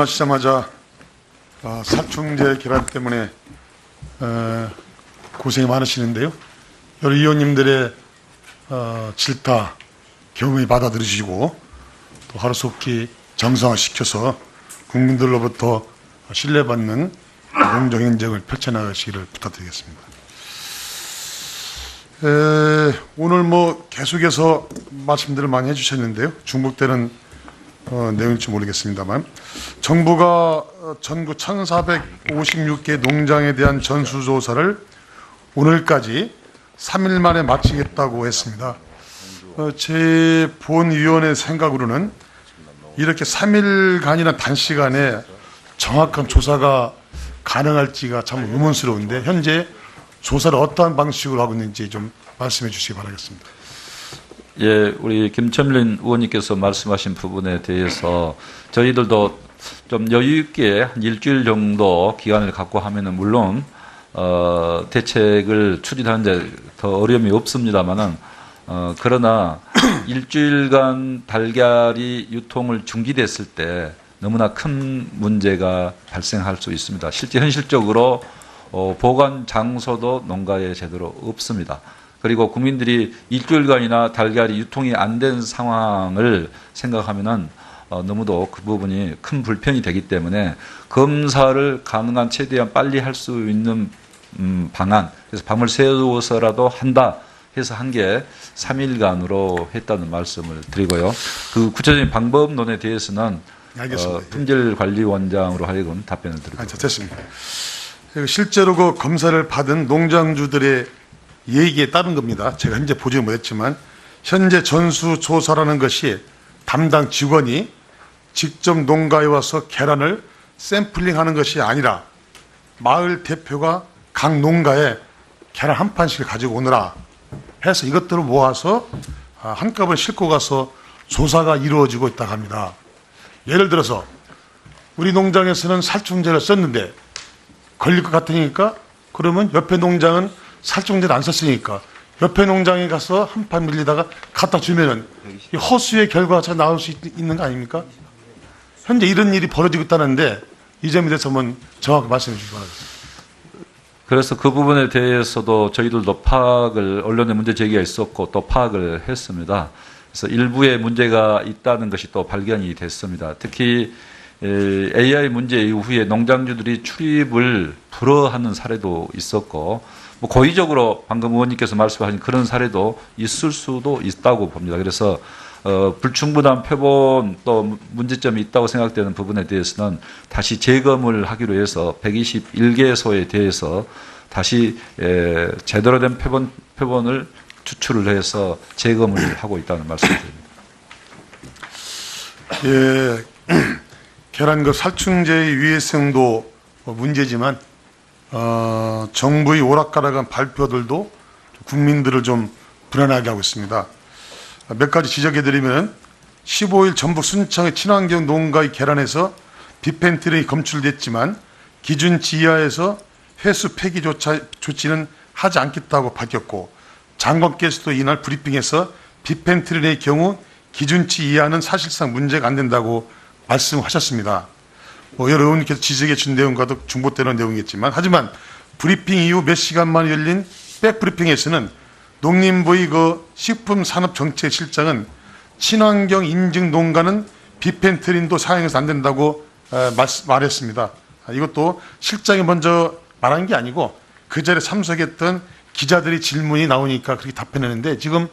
하시자마자 살충제 계란 때문에 고생이 많으시는데요. 여러 의원님들의 질타 경험이 받아들이시고 또 하루속히 정상화시켜서 국민들로부터 신뢰받는 공정행정을 펼쳐나가시기를 부탁드리겠습니다. 오늘 계속해서 말씀들을 많이 해주셨는데요. 중복되는 내용일지 모르겠습니다만 정부가 전국 1,456개 농장에 대한 전수조사를 오늘까지 3일 만에 마치겠다고 했습니다. 제 본위원회 생각으로는 이렇게 3일간이나 단시간에 정확한 조사가 가능할지가 참 의문스러운데 현재 조사를 어떠한 방식으로 하고 있는지 좀 말씀해 주시기 바라겠습니다. 예, 우리 김첨린 의원님께서 말씀하신 부분에 대해서 저희들도 좀 여유 있게 한 일주일 정도 기간을 갖고 하면은 물론 대책을 추진하는데 더 어려움이 없습니다만은 그러나 일주일간 달걀이 유통을 중지됐을 때 너무나 큰 문제가 발생할 수 있습니다. 실제 현실적으로 보관 장소도 농가에 제대로 없습니다. 그리고 국민들이 일주일간이나 달걀이 유통이 안 된 상황을 생각하면은 너무도 그 부분이 큰 불편이 되기 때문에 검사를 가능한 최대한 빨리 할 수 있는 방안, 그래서 밤을 새워서라도 한다 해서 한 게 3일간으로 했다는 말씀을 드리고요. 그 구체적인 방법론에 대해서는 품질관리원장으로 하여금 답변을 드리겠습니다. 됐습니다. 실제로 그 검사를 받은 농장주들의 얘기에 따른 겁니다. 제가 현재 보지 못했지만 현재 전수조사라는 것이 담당 직원이 직접 농가에 와서 계란을 샘플링하는 것이 아니라 마을 대표가 각 농가에 계란 한 판씩을 가지고 오느라 해서 이것들을 모아서 한꺼번에 싣고 가서 조사가 이루어지고 있다고 합니다. 예를 들어서 우리 농장에서는 살충제를 썼는데 걸릴 것 같으니까 그러면 옆에 농장은 살충제를 안 썼으니까 옆에 농장에 가서 한 판 밀리다가 갖다 주면은 이 허수의 결과가 나올 수 있는 거 아닙니까? 현재 이런 일이 벌어지고 있다는데 이 점에 대해서 한번 정확히 말씀해 주시기 바랍니다. 그래서 그 부분에 대해서도 저희들도 파악을, 언론에 문제 제기가 있었고 또 파악을 했습니다. 그래서 일부의 문제가 있다는 것이 또 발견이 됐습니다. 특히 AI 문제 이후에 농장주들이 출입을 불허하는 사례도 있었고 고의적으로 방금 의원님께서 말씀하신 그런 사례도 있을 수도 있다고 봅니다. 그래서 불충분한 표본 또 문제점이 있다고 생각되는 부분에 대해서는 다시 재검을 하기로 해서 121개소에 대해서 다시 제대로 된 표본을 추출을 해서 재검을 하고 있다는 말씀을 드립니다. 예, 계란 그 살충제의 위해성도 문제지만 정부의 오락가락한 발표들도 국민들을 좀 불안하게 하고 있습니다. 몇 가지 지적해드리면 15일 전북 순창의 친환경 농가의 계란에서 비펜트린이 검출됐지만 기준치 이하에서 회수 폐기 조치는 하지 않겠다고 밝혔고 장관께서도 이날 브리핑에서 비펜트린의 경우 기준치 이하는 사실상 문제가 안 된다고 말씀하셨습니다. 여러 의원님께서 지적해 준 내용과도 중복되는 내용이겠지만 하지만 브리핑 이후 몇 시간 만에 열린 백브리핑에서는 농림부의 그 식품산업정책실장은 친환경 인증 농가는 비펜트린도 사용해서 안 된다고 말했습니다. 이것도 실장이 먼저 말한 게 아니고 그 자리에 참석했던 기자들이 질문이 나오니까 그렇게 답변했는데 지금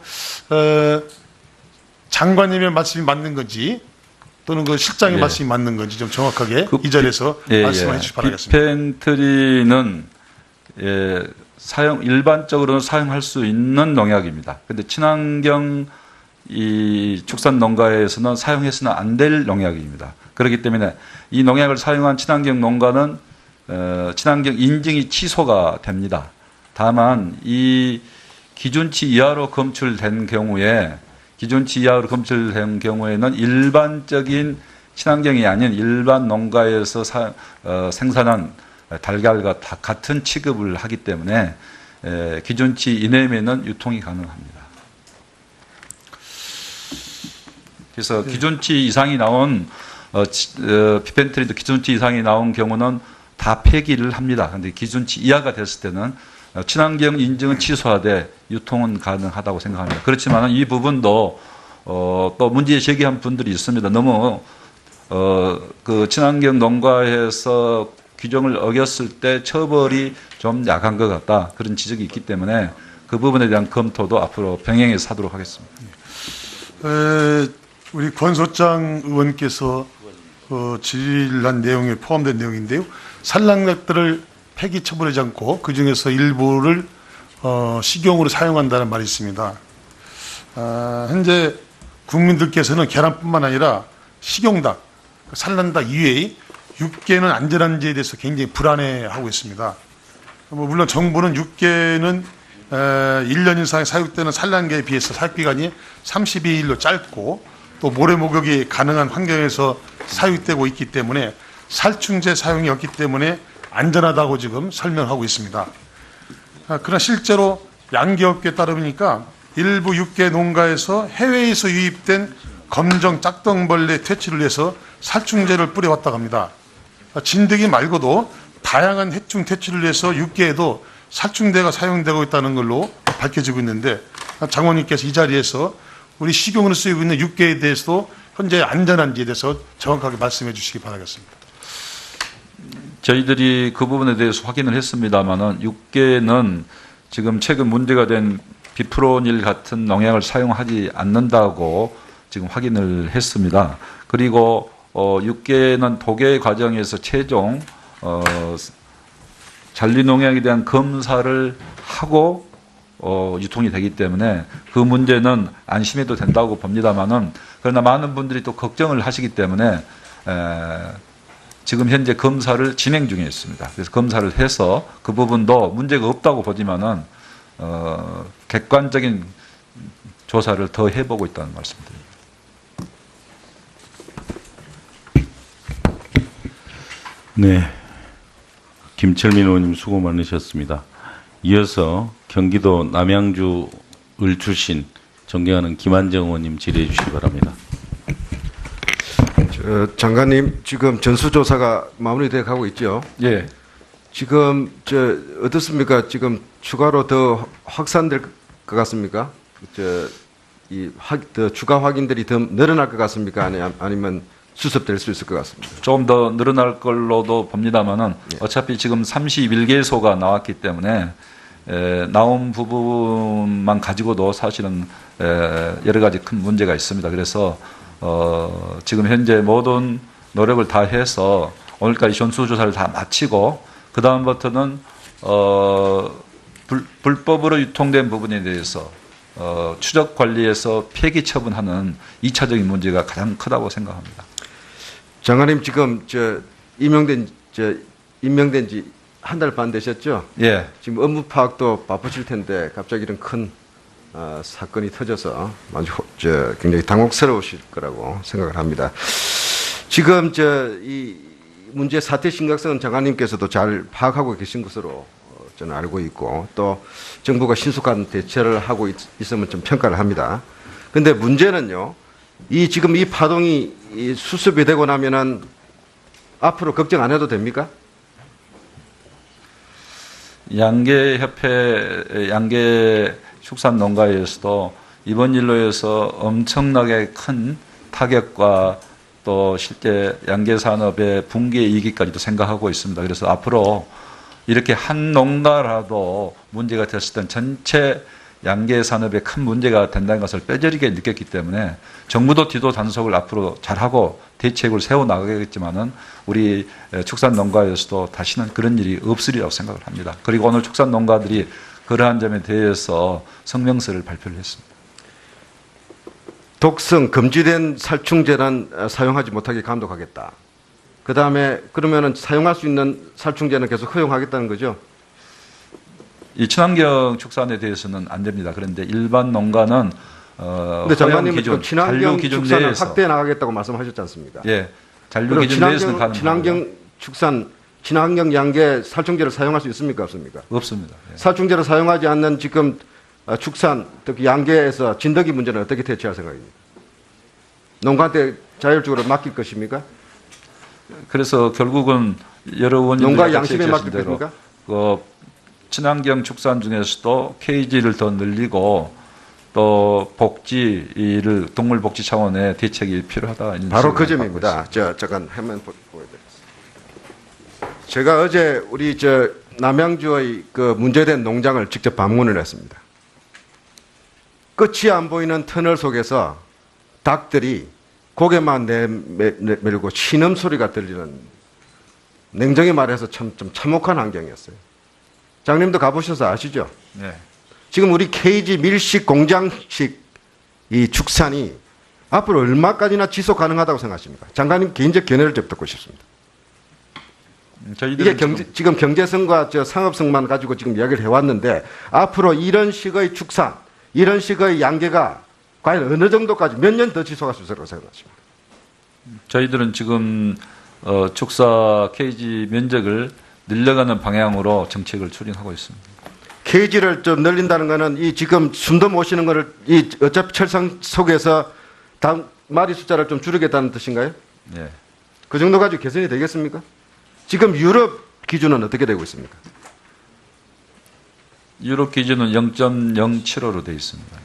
장관님의 말씀이 맞는 건지 또는 그 실장의 말씀이 맞는 건지 좀 정확하게 이 자리에서 말씀해 주시기 바라겠습니다. 비펜트린은 일반적으로는 사용할 수 있는 농약입니다. 그런데 친환경 축산 농가에서는 사용해서는 안 될 농약입니다. 그렇기 때문에 이 농약을 사용한 친환경 농가는 친환경 인증이 취소가 됩니다. 다만 이 기준치 이하로 검출된 경우에는 일반적인 친환경이 아닌 일반 농가에서 생산한 달걀과 다 같은 취급을 하기 때문에 기준치 이내면은 유통이 가능합니다. 그래서 기준치 이상이 나온 피펜트리드 기준치 이상이 나온 경우는 다 폐기를 합니다. 그런데 기준치 이하가 됐을 때는 친환경 인증은 취소하되 유통은 가능하다고 생각합니다. 그렇지만 이 부분도 또 문제 제기한 분들이 있습니다. 너무 그 친환경 농가에서 규정을 어겼을 때 처벌이 좀 약한 것 같다. 그런 지적이 있기 때문에 그 부분에 대한 검토도 앞으로 병행해서 하도록 하겠습니다. 우리 권소장 의원께서 질의한 내용에 포함된 내용인데요. 산란객들을 폐기 처벌하지 않고 그 중에서 일부를 식용으로 사용한다는 말이 있습니다. 현재 국민들께서는 계란뿐만 아니라 식용닭, 산란닭 이외의 육계는 안전한지에 대해서 굉장히 불안해하고 있습니다. 물론 정부는 육계는 1년 이상 사육되는 산란계에 비해서 사육기간이 32일로 짧고 또 모래 목욕이 가능한 환경에서 사육되고 있기 때문에 살충제 사용이 없기 때문에 안전하다고 지금 설명하고 있습니다. 그러나 실제로 양계업계에 따르니까 일부 육계 농가에서 해외에서 유입된 검정 짝덩벌레 퇴치를 위해서 살충제를 뿌려왔다고 합니다. 진드기 말고도 다양한 해충 퇴치를 위해서 육계에도 살충제가 사용되고 있다는 걸로 밝혀지고 있는데 장관님께서 이 자리에서 우리 식용으로 쓰이고 있는 육계에 대해서도 현재 안전한지에 대해서 정확하게 말씀해 주시기 바라겠습니다. 저희들이 그 부분에 대해서 확인을 했습니다만은 육계는 지금 최근 문제가 된 비프로닐 같은 농약을 사용하지 않는다고 지금 확인을 했습니다. 그리고 육계는 도계 과정에서 최종 잔류농약에 대한 검사를 하고 유통이 되기 때문에 그 문제는 안심해도 된다고 봅니다만은 그러나 많은 분들이 또 걱정을 하시기 때문에 지금 현재 검사를 진행 중에 있습니다. 그래서 검사를 해서 그 부분도 문제가 없다고 보지만은 객관적인 조사를 더 해보고 있다는 말씀드립니다. 네, 김철민 의원님 수고 많으셨습니다. 이어서 경기도 남양주 을 출신 존경하는 김한정 의원님 질의해 주시기 바랍니다. 장관님, 지금 전수조사가 마무리되어 가고 있죠? 예. 지금 어떻습니까? 지금 추가로 더 확산될 것 같습니까? 더 추가 확인들이 더 늘어날 것 같습니까? 아니면 수습될 수 있을 것 같습니다. 조금 더 늘어날 걸로도 봅니다만은 어차피 지금 31개소가 나왔기 때문에 나온 부분만 가지고도 사실은 여러 가지 큰 문제가 있습니다. 그래서 지금 현재 모든 노력을 다 해서 오늘까지 전수조사를 다 마치고 그 다음부터는 불법으로 유통된 부분에 대해서 추적 관리에서 폐기 처분하는 2차적인 문제가 가장 크다고 생각합니다. 장관님, 지금 임명된 지 한 달 반 되셨죠? 예. 지금 업무 파악도 바쁘실 텐데 갑자기 이런 큰 사건이 터져서 아주 굉장히 당혹스러우실 거라고 생각을 합니다. 지금 이 문제 사태 심각성은 장관님께서도 잘 파악하고 계신 것으로 저는 알고 있고 또 정부가 신속한 대처를 하고 있으면 좀 평가를 합니다. 그런데 문제는요, 지금 이 파동이 수습이 되고 나면은 앞으로 걱정 안 해도 됩니까? 양계협회, 양계축산농가에서도 이번 일로 해서 엄청나게 큰 타격과 또 실제 양계산업의 붕괴 이기까지도 생각하고 있습니다. 그래서 앞으로 이렇게 한 농가라도 문제가 됐을 땐 전체 양계산업에 큰 문제가 된다는 것을 뼈저리게 느꼈기 때문에 정부도 뒤도 단속을 앞으로 잘하고 대책을 세워나가겠지만은 우리 축산농가에서도 다시는 그런 일이 없으리라고 생각을 합니다. 그리고 오늘 축산농가들이 그러한 점에 대해서 성명서를 발표를 했습니다. 독성 금지된 살충제는 사용하지 못하게 감독하겠다. 그 다음에 그러면은 사용할 수 있는 살충제는 계속 허용하겠다는 거죠? 이 친환경 축산에 대해서는 안 됩니다. 그런데 일반 농가는 근데 장관님은 지금 친환경 축산을 내에서, 확대해 나가겠다고 말씀하셨지 않습니까? 예, 잔류 기준 내에서는 가능합니다. 친환경 축산, 친환경 양계 살충제를 사용할 수 있습니까, 없습니까? 없습니다. 예. 살충제를 사용하지 않는 지금 축산, 특히 양계에서 진드기 문제는 어떻게 대처할 생각입니까? 농가한테 자율적으로 맡길 것입니까? 그래서 결국은 여러 의원님들이 농가 같이 양심에 얘기하신 대로 맡깁니까? 그 친환경 축산 중에서도 KG를 더 늘리고 또 복지를 동물 복지 차원의 대책이 필요하다. 이런 바로 그 생각을 갖고 점입니다. 잠깐 화면 보여드리겠습니다. 제가 어제 우리 남양주의 그 문제된 농장을 직접 방문을 했습니다. 끝이 안 보이는 터널 속에서 닭들이 고개만 내밀고 신음 소리가 들리는, 냉정히 말해서 좀 참혹한 환경이었어요. 장님도 가보셔서 아시죠? 네. 지금 우리 KG 밀식 공장식 이 축산이 앞으로 얼마까지나 지속 가능하다고 생각하십니까? 장관님 개인적 견해를 좀 듣고 싶습니다. 저희들은 이게 지금 경제성과 상업성만 가지고 지금 이야기를 해왔는데 앞으로 이런 식의 축산, 이런 식의 양계가 과연 어느 정도까지 몇 년 더 지속할 수 있을 거라고 생각하십니까? 저희들은 지금 축사 KG 면적을 늘려가는 방향으로 정책을 추진하고 있습니다. KG를 좀 늘린다는 거는 이 지금 숨도 못 쉬는 거를 이 어차피 철상 속에서 마리 숫자를 좀 줄이겠다는 뜻인가요? 네. 그 정도 가지고 개선이 되겠습니까? 지금 유럽 기준은 어떻게 되고 있습니까? 유럽 기준은 0.075로 되어 있습니다. 예.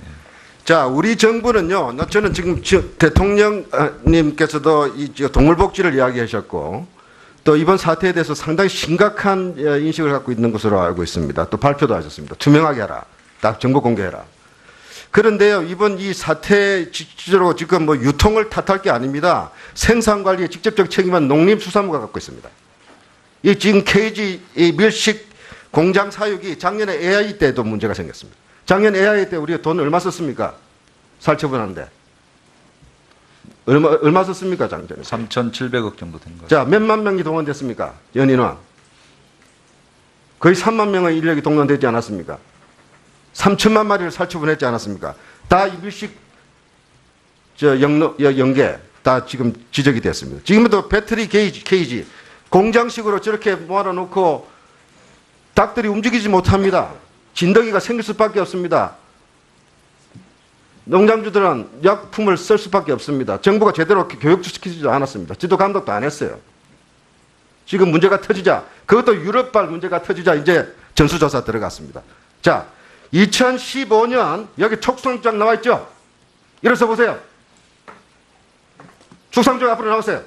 자, 우리 정부는요, 저는 지금 대통령님께서도 이 동물복지를 이야기하셨고, 또 이번 사태에 대해서 상당히 심각한 인식을 갖고 있는 것으로 알고 있습니다. 또 발표도 하셨습니다. 투명하게 하라. 딱 정보 공개해라. 그런데요, 이번 이 사태 지적으로 지금 뭐 유통을 탓할 게 아닙니다. 생산 관리에 직접적 책임은 농림수산부가 갖고 있습니다. 이 지금 KG 이 밀식 공장 사육이 작년에 AI 때도 문제가 생겼습니다. 작년 AI 때 우리가 돈 얼마 썼습니까? 살처분하는데. 얼마 썼습니까, 작년에? 3,700억 정도 된 거죠. 자, 몇만 명이 동원됐습니까? 연인원. 거의 3만 명의 인력이 동원되지 않았습니까? 3천만 마리를 살처분했지 않았습니까? 다 이 밀식 연계 다 지금 지적이 됐습니다. 지금도 배터리 케이지 공장식으로 저렇게 모아놓고 닭들이 움직이지 못합니다. 진드기가 생길 수밖에 없습니다. 농장주들은 약품을 쓸 수밖에 없습니다. 정부가 제대로 교육시키지도 않았습니다. 지도 감독도 안 했어요. 지금 문제가 터지자, 그것도 유럽발 문제가 터지자 이제 전수조사 들어갔습니다. 자, 2015년 여기 축산장 나와 있죠? 일어서 보세요. 축산장 앞으로 나오세요.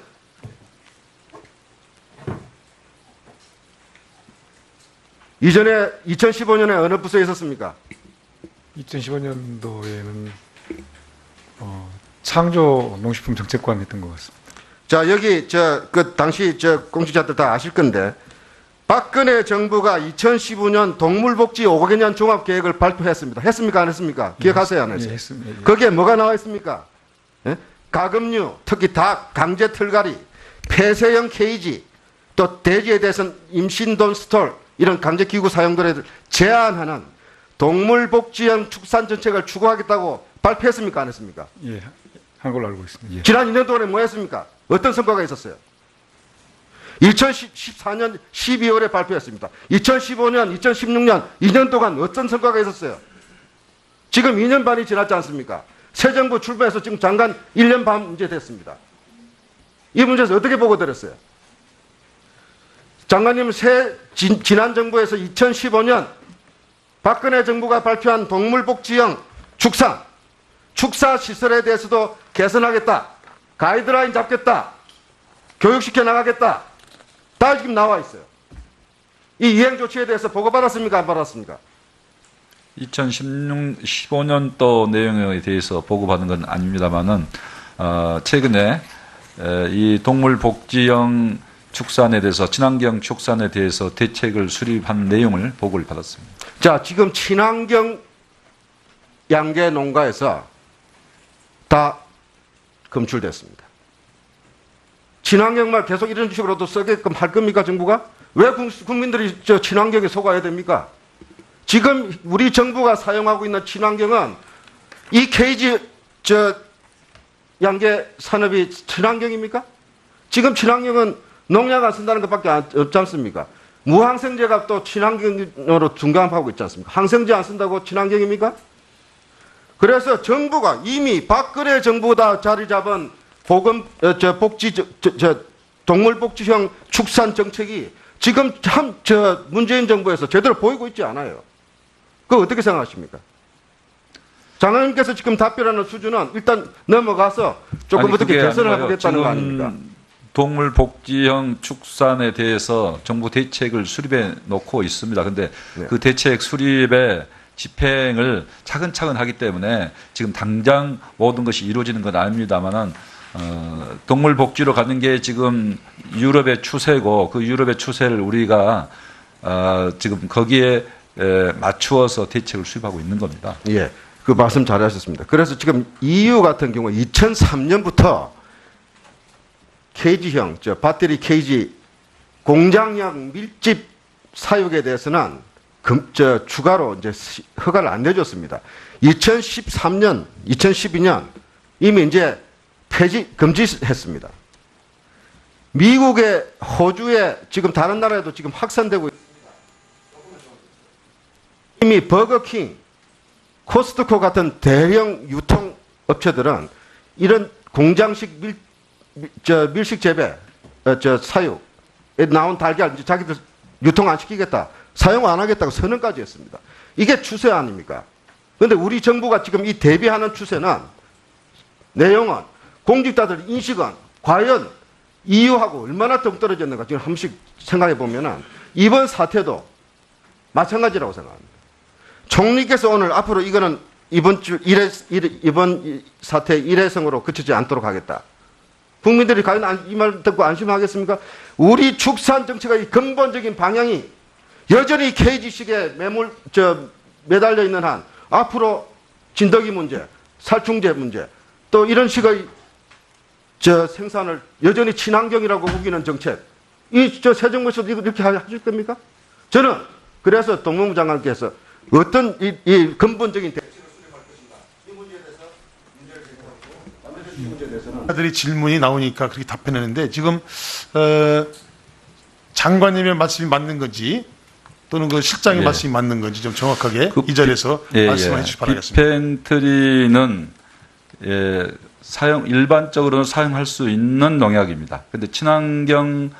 이전에 2015년에 어느 부서에 있었습니까? 2015년도에는 창조 농식품 정책관이 했던 것 같습니다. 자, 여기 그 당시 공직자들 다 아실 건데 박근혜 정부가 2015년 동물복지 5개년 종합계획을 발표했습니다. 했습니까? 안 했습니까? 기억하세요? 안 했어요? 예, 했습니다. 예. 거기에 뭐가 나와 있습니까? 예? 가금류, 특히 닭, 강제 털갈이, 폐쇄형 케이지, 또 돼지에 대해서는 임신돈 스톨, 이런 강제기구 사용들을 제한하는 동물복지형 축산 정책을 추구하겠다고 발표했습니까? 안 했습니까? 예, 한 걸로 알고 있습니다. 예. 지난 2년 동안에 뭐 했습니까? 어떤 성과가 있었어요? 2014년 12월에 발표했습니다. 2015년, 2016년 2년 동안 어떤 성과가 있었어요? 지금 2년 반이 지났지 않습니까? 새 정부 출범해서 지금 잠깐 1년 반 문제 됐습니다. 이 문제에서 어떻게 보고 들었어요? 장관님, 지난 정부에서 2015년 박근혜 정부가 발표한 동물복지형 축사 시설에 대해서도 개선하겠다. 가이드라인 잡겠다. 교육시켜 나가겠다. 다 지금 나와 있어요. 이 이행 조치에 대해서 보고받았습니까? 안 받았습니까? 2015년도 내용에 대해서 보고받은 건 아닙니다만은 최근에 이 동물복지형 축산에 대해서 친환경 축산에 대해서 대책을 수립한 내용을 보고를 받았습니다. 자, 지금 친환경 양계 농가에서 다 검출됐습니다. 친환경만 계속 이런 식으로도 쓰게끔 할 겁니까, 정부가? 왜 국민들이 친환경에 속아야 됩니까? 지금 우리 정부가 사용하고 있는 친환경은 이 케이지 양계 산업이 친환경입니까? 지금 친환경은 농약 안 쓴다는 것밖에 없지 않습니까? 무항생제가 또 친환경으로 둔감하고 있지 않습니까? 항생제 안 쓴다고 친환경입니까? 그래서 정부가 이미 박근혜 정부가 자리 잡은 복지 동물복지형 축산 정책이 지금 참 문재인 정부에서 제대로 보이고 있지 않아요. 그거 어떻게 생각하십니까? 장관님께서 지금 답변하는 수준은 일단 넘어가서 조금 아니, 어떻게 그게 개선을 아니고요. 해보겠다는 거 지금 아닙니까? 동물복지형 축산에 대해서 정부 대책을 수립해 놓고 있습니다. 근데 네. 그 대책 수립의 집행을 차근차근 하기 때문에 지금 당장 모든 것이 이루어지는 건 아닙니다만은 동물복지로 가는 게 지금 유럽의 추세고 그 유럽의 추세를 우리가 지금 거기에 맞추어서 대책을 수립하고 있는 겁니다. 예, 그 말씀 잘하셨습니다. 그래서 지금 EU 같은 경우 2003년부터 케이지형, 배터리 케이지 공장형 밀집 사육에 대해서는 추가로 이제 허가를 안 내줬습니다. 2013년, 2012년 이미 이제 금지했습니다. 미국의, 호주에 지금 다른 나라에도 지금 확산되고 있습니다. 이미 버거킹, 코스트코 같은 대형 유통업체들은 이런 공장식 밀식 재배, 사육에 나온 달걀 이제 자기들 유통 안 시키겠다, 사용 안 하겠다고 선언까지 했습니다. 이게 추세 아닙니까? 그런데 우리 정부가 지금 이 대비하는 추세는 내용은 공직자들 인식은 과연 EU하고 얼마나 동떨어졌는가 지금 한 번씩 생각해 보면은 이번 사태도 마찬가지라고 생각합니다. 총리께서 오늘 앞으로 이거는 이번 사태 일회성으로 그치지 않도록 하겠다. 국민들이 과연 이 말 듣고 안심하겠습니까? 우리 축산 정책의 근본적인 방향이 여전히 케이지식에 매달려 있는 한 앞으로 진더기 문제, 살충제 문제, 또 이런 식의 생산을 여전히 친환경이라고 우기는 정책, 새 정부에서도 이렇게 하실 겁니까? 저는 그래서 동무부 장관께서 어떤 이 근본적인 대책을 수립할 것인가, 이 문제에 대해서 문제를 제기하고 반드시 이 문제에 대해서는 들이 질문이 나오니까 그렇게 답변했는데 지금 장관님의 말씀이 맞는 건지 또는 그 실장의 예. 말씀이 맞는 건지 좀 정확하게 그 이 자리에서 말씀해 주시기 바라겠습니다. 빅펜트리는 일반적으로는 사용할 수 있는 농약입니다. 그런데 친환경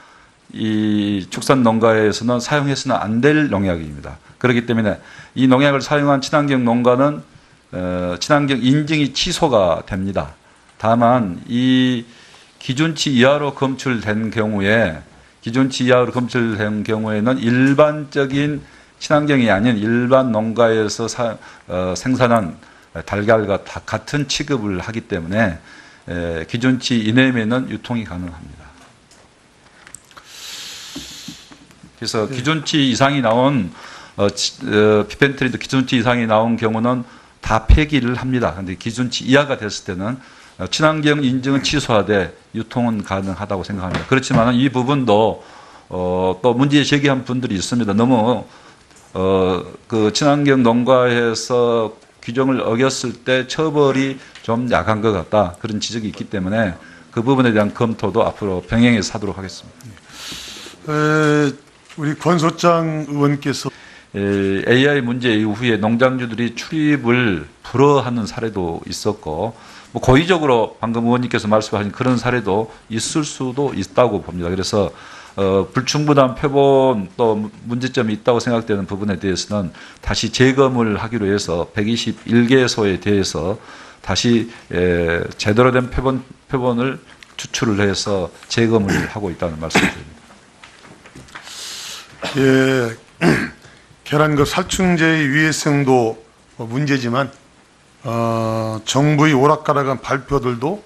이 축산 농가에서는 사용해서는 안 될 농약입니다. 그렇기 때문에 이 농약을 사용한 친환경 농가는 친환경 인증이 취소가 됩니다. 다만 이 기준치 이하로 검출된 경우에는 일반적인 친환경이 아닌 일반 농가에서 생산한 달걀과 다 같은 취급을 하기 때문에 기준치 이내면은 유통이 가능합니다. 그래서 기준치 이상이 나온 빅펜트리도 기준치 이상이 나온 경우는 다 폐기를 합니다. 그런데 기준치 이하가 됐을 때는 친환경 인증은 취소하되 유통은 가능하다고 생각합니다. 그렇지만 이 부분도 또 문제 제기한 분들이 있습니다. 너무 그 친환경 농가에서 규정을 어겼을 때 처벌이 좀 약한 것 같다, 그런 지적이 있기 때문에 그 부분에 대한 검토도 앞으로 병행해서 하도록 하겠습니다. 우리 권 소장 의원께서 AI 문제 이후에 농장주들이 출입을 불허하는 사례도 있었고, 뭐 고의적으로 방금 의원님께서 말씀하신 그런 사례도 있을 수도 있다고 봅니다. 그래서 불충분한 표본 또 문제점이 있다고 생각되는 부분에 대해서는 다시 재검을 하기로 해서 121개소에 대해서 다시 제대로 된 표본을 추출을 해서 재검을 하고 있다는 말씀드립니다. 예, 계란 그 살충제의 위해성도 문제지만 정부의 오락가락한 발표들도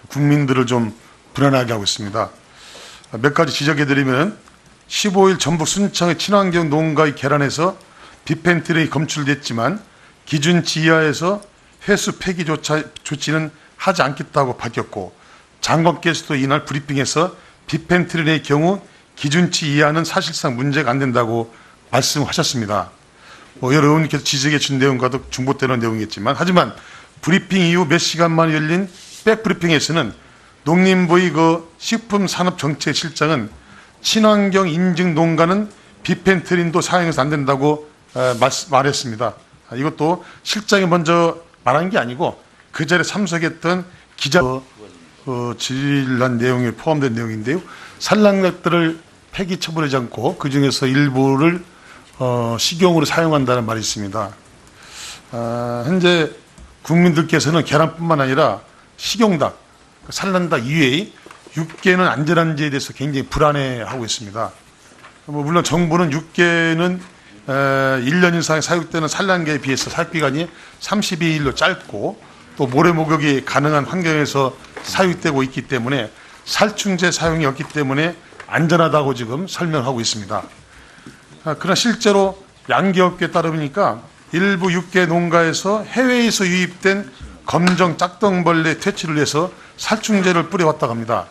국민들을 좀 불안하게 하고 있습니다. 몇 가지 지적해드리면 15일 전북 순창의 친환경 농가의 계란에서 빅펜트린이 검출됐지만 기준치 이하에서 회수 폐기 조치는 하지 않겠다고 밝혔고, 장관께서도 이날 브리핑에서 빅펜트린의 경우 기준치 이하는 사실상 문제가 안 된다고 말씀하셨습니다. 여러 의원님께서 지적해 준 내용과도 중복되는 내용이겠지만, 하지만 브리핑 이후 몇 시간 만에 열린 백브리핑에서는 농림부의 그 식품산업정책실장은 친환경 인증 농가는 빅펜트린도 사용해서 안 된다고 말했습니다. 이것도 실장이 먼저 말한 게 아니고 그 자리에 참석했던 기자 질의한 내용에 포함된 내용인데요. 산란객들을 폐기 처분하지 않고 그 중에서 일부를 식용으로 사용한다는 말이 있습니다. 현재 국민들께서는 계란뿐만 아니라 식용닭, 산란닭 이외의 육계는 안전한지에 대해서 굉장히 불안해하고 있습니다. 물론 정부는 육계는 1년 이상 사육되는 산란계에 비해서 사육기간이 32일로 짧고 또 모래 목욕이 가능한 환경에서 사육되고 있기 때문에 살충제 사용이 없기 때문에 안전하다고 지금 설명하고 있습니다. 그러나 실제로 양계업계에 따르니까 일부 육계 농가에서 해외에서 유입된 검정 짝덩벌레 퇴치를 해서 살충제를 뿌려왔다고 합니다.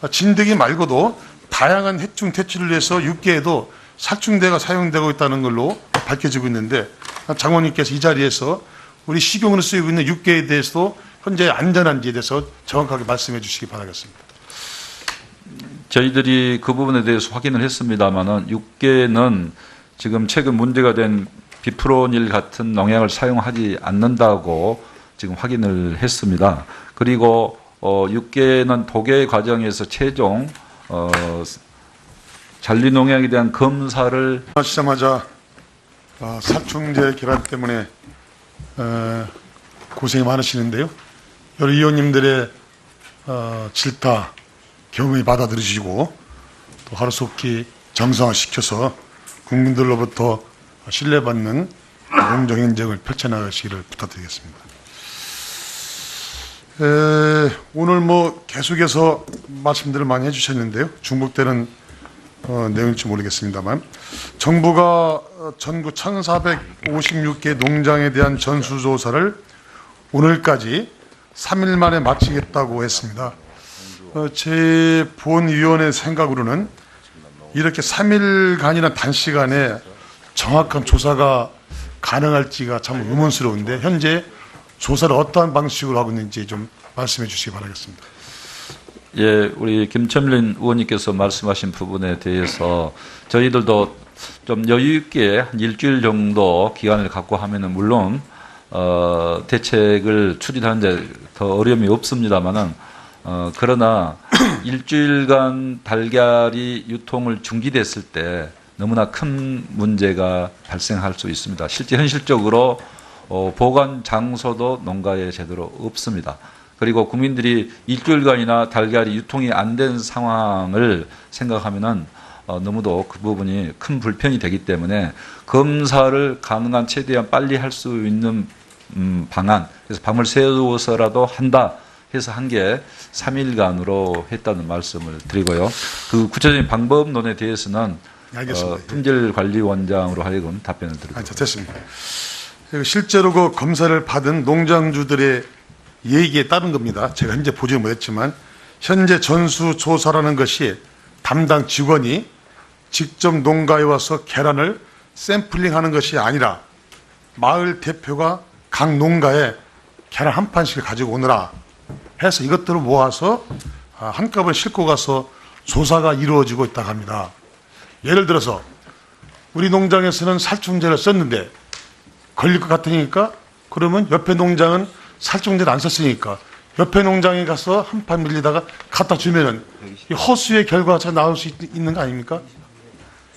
진드기 말고도 다양한 해충 퇴치를 위해서 육계에도 살충제가 사용되고 있다는 걸로 밝혀지고 있는데 장관님께서 이 자리에서 우리 식용으로 쓰이고 있는 육계에 대해서도 현재 안전한지에 대해서 정확하게 말씀해 주시기 바라겠습니다. 저희들이 그 부분에 대해서 확인을 했습니다만은 육계는 지금 최근 문제가 된 비프로닐 같은 농약을 사용하지 않는다고 지금 확인을 했습니다. 그리고 육계는 도계 과정에서 최종 잔류농약에 대한 검사를 하시자마자 살충제 계란 때문에 고생이 많으시는데요. 여러 의원님들의 질타 경험이 받아들이시고 또 하루속히 정상화시켜서 국민들로부터 신뢰받는 공정 행정을 펼쳐나가시기를 부탁드리겠습니다. 오늘 계속해서 말씀들을 많이 해주셨는데요. 중복되는 내용일지 모르겠습니다만 정부가 전국 1,456개 농장에 대한 전수조사를 오늘까지 3일 만에 마치겠다고 했습니다. 제 본위원회 생각으로는 이렇게 3일간이나 단시간에 정확한 조사가 가능할지가 참 의문스러운데 현재 조사를 어떠한 방식으로 하고 있는지 좀 말씀해 주시기 바라겠습니다. 예, 우리 김천민 의원님께서 말씀하신 부분에 대해서 저희들도 좀 여유 있게 한 일주일 정도 기간을 갖고 하면은 물론 대책을 추진하는데 더 어려움이 없습니다만은 그러나 일주일간 달걀이 유통을 중지됐을 때 너무나 큰 문제가 발생할 수 있습니다. 실제 현실적으로 보관 장소도 농가에 제대로 없습니다. 그리고 국민들이 일주일간이나 달걀이 유통이 안 된 상황을 생각하면은 너무도 그 부분이 큰 불편이 되기 때문에 검사를 가능한 최대한 빨리 할 수 있는 방안, 그래서 밤을 새워서라도 한다 해서 한 게 3일간으로 했다는 말씀을 드리고요. 그 구체적인 방법론에 대해서는 알겠습니다. 품질관리원장으로 하여금 답변을 드리고. 됐습니다. 실제로 그 검사를 받은 농장주들의 얘기에 따른 겁니다. 제가 현재 보지는 못했지만 현재 전수조사라는 것이 담당 직원이 직접 농가에 와서 계란을 샘플링하는 것이 아니라 마을 대표가 각 농가에 계란 한 판씩을 가지고 오너라 해서 이것들을 모아서 한꺼번에 싣고 가서 조사가 이루어지고 있다고 합니다. 예를 들어서 우리 농장에서는 살충제를 썼는데 걸릴 것 같으니까 그러면 옆에 농장은 살충제를 안 썼으니까 옆에 농장에 가서 한 판 밀리다가 갖다 주면은 이 허수의 결과가 나올 수 있는 거 아닙니까?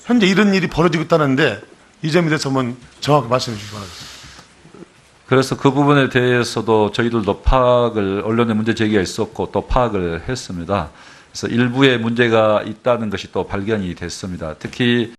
현재 이런 일이 벌어지고 있다는데 이 점에 대해서 한번 정확히 말씀해 주시기 바랍니다. 그래서 그 부분에 대해서도 저희들도 파악을, 언론에 문제 제기가 있었고 또 파악을 했습니다. 그래서 일부의 문제가 있다는 것이 또 발견이 됐습니다. 특히